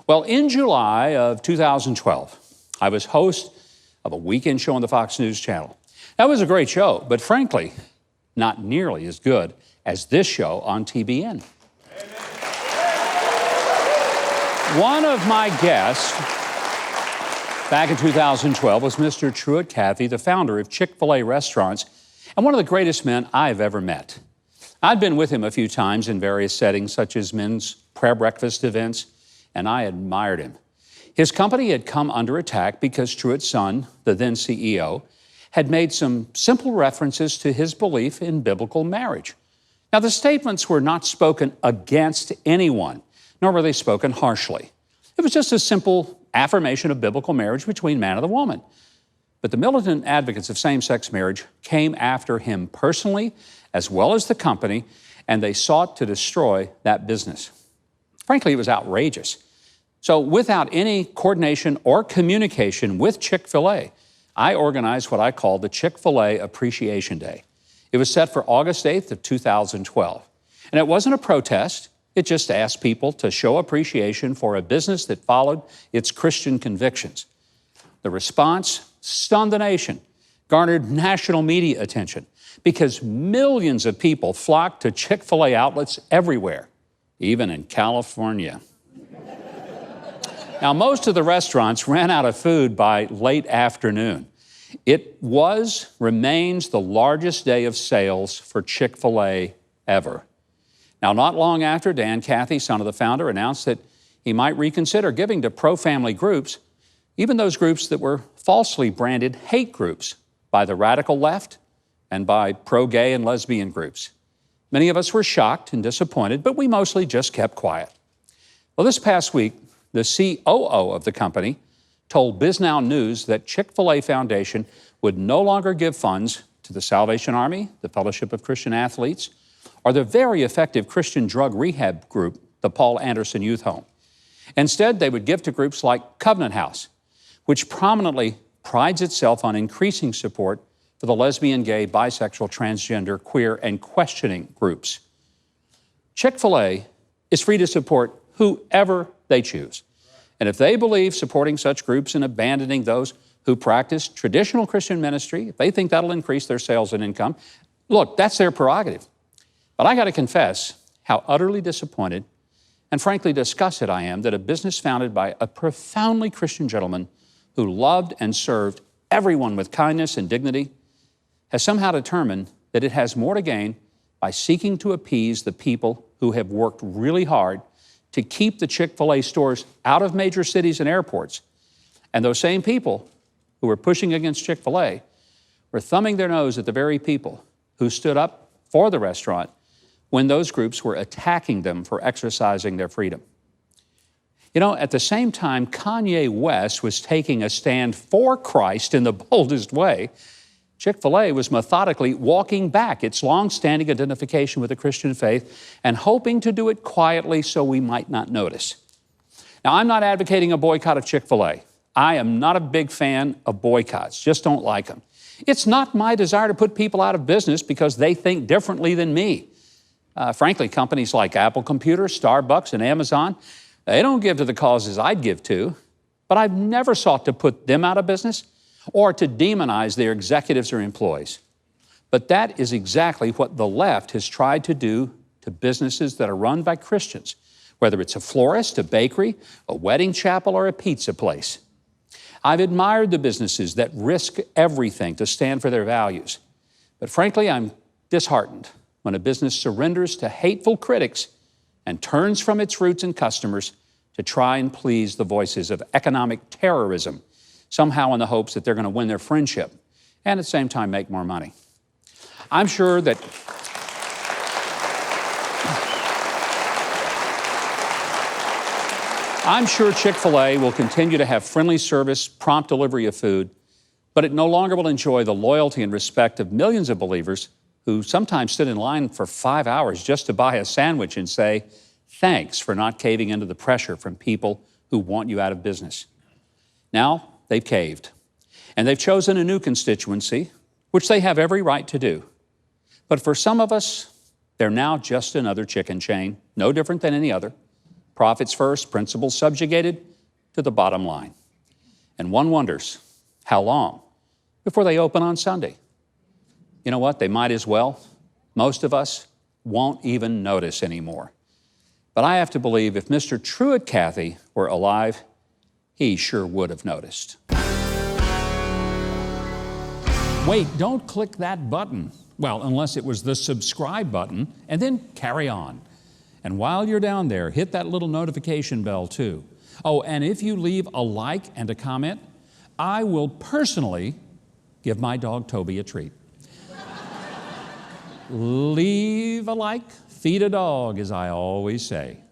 Well, in July of 2012, I was host of a weekend show on the Fox News channel. That was a great show, but frankly, not nearly as good as this show on TBN. One of my guests back in 2012 was Mr. Truett Cathy, the founder of Chick-Fil-A restaurants, and one of the greatest men I've ever met. I'd been with him a few times in various settings, such as men's prayer breakfast events, and I admired him. His company had come under attack because Truett's son, the then CEO, had made some simple references to his belief in biblical marriage. Now, the statements were not spoken against anyone, nor were they spoken harshly. It was just a simple affirmation of biblical marriage between man and a woman. But the militant advocates of same-sex marriage came after him personally, as well as the company, and they sought to destroy that business. Frankly, it was outrageous. So without any coordination or communication with Chick-fil-A, I organized what I called the Chick-fil-A Appreciation Day. It was set for August 8th of 2012. And it wasn't a protest. It just asked people to show appreciation for a business that followed its Christian convictions. The response stunned the nation, garnered national media attention, because millions of people flocked to Chick-fil-A outlets everywhere, even in California. Now, most of the restaurants ran out of food by late afternoon. It remains the largest day of sales for Chick-fil-A ever. Now, not long after, Dan Cathy, son of the founder, announced that he might reconsider giving to pro-family groups, even those groups that were falsely branded hate groups by the radical left and by pro-gay and lesbian groups. Many of us were shocked and disappointed, but we mostly just kept quiet. Well, this past week, the COO of the company told BizNow News that Chick-fil-A Foundation would no longer give funds to the Salvation Army, the Fellowship of Christian Athletes, or the very effective Christian drug rehab group, the Paul Anderson Youth Home. Instead, they would give to groups like Covenant House, which prominently prides itself on increasing support for the lesbian, gay, bisexual, transgender, queer, and questioning groups. Chick-fil-A is free to support whoever they choose. And if they believe supporting such groups and abandoning those who practice traditional Christian ministry, if they think that'll increase their sales and income, look, that's their prerogative. But I got to confess how utterly disappointed and frankly disgusted I am that a business founded by a profoundly Christian gentleman who loved and served everyone with kindness and dignity has somehow determined that it has more to gain by seeking to appease the people who have worked really hard to keep the Chick-fil-A stores out of major cities and airports. And those same people who were pushing against Chick-fil-A were thumbing their nose at the very people who stood up for the restaurant when those groups were attacking them for exercising their freedom. You know, at the same time, Kanye West was taking a stand for Christ in the boldest way, Chick-fil-A was methodically walking back its long-standing identification with the Christian faith and hoping to do it quietly so we might not notice. Now, I'm not advocating a boycott of Chick-fil-A. I am not a big fan of boycotts, just don't like them. It's not my desire to put people out of business because they think differently than me. Frankly, companies like Apple Computer, Starbucks, and Amazon, they don't give to the causes I'd give to, but I've never sought to put them out of business or to demonize their executives or employees. But that is exactly what the left has tried to do to businesses that are run by Christians, whether it's a florist, a bakery, a wedding chapel, or a pizza place. I've admired the businesses that risk everything to stand for their values. But frankly, I'm disheartened when a business surrenders to hateful critics and turns from its roots and customers to try and please the voices of economic terrorism, somehow in the hopes that they're going to win their friendship and at the same time make more money. I'm sure Chick-fil-A will continue to have friendly service, prompt delivery of food, but it no longer will enjoy the loyalty and respect of millions of believers who sometimes stood in line for 5 hours just to buy a sandwich and say, thanks for not caving into the pressure from people who want you out of business. Now, they've caved, and they've chosen a new constituency, which they have every right to do. But for some of us, they're now just another chicken chain, no different than any other. Profits first, principles subjugated to the bottom line. And one wonders, how long before they open on Sunday? You know what? They might as well. Most of us won't even notice anymore. But I have to believe if Mr. Truett Cathy were alive, he sure would have noticed. Wait, don't click that button. Well, unless it was the subscribe button, and then carry on. And while you're down there, hit that little notification bell too. Oh, and if you leave a like and a comment, I will personally give my dog Toby a treat. Leave a like, feed a dog, as I always say.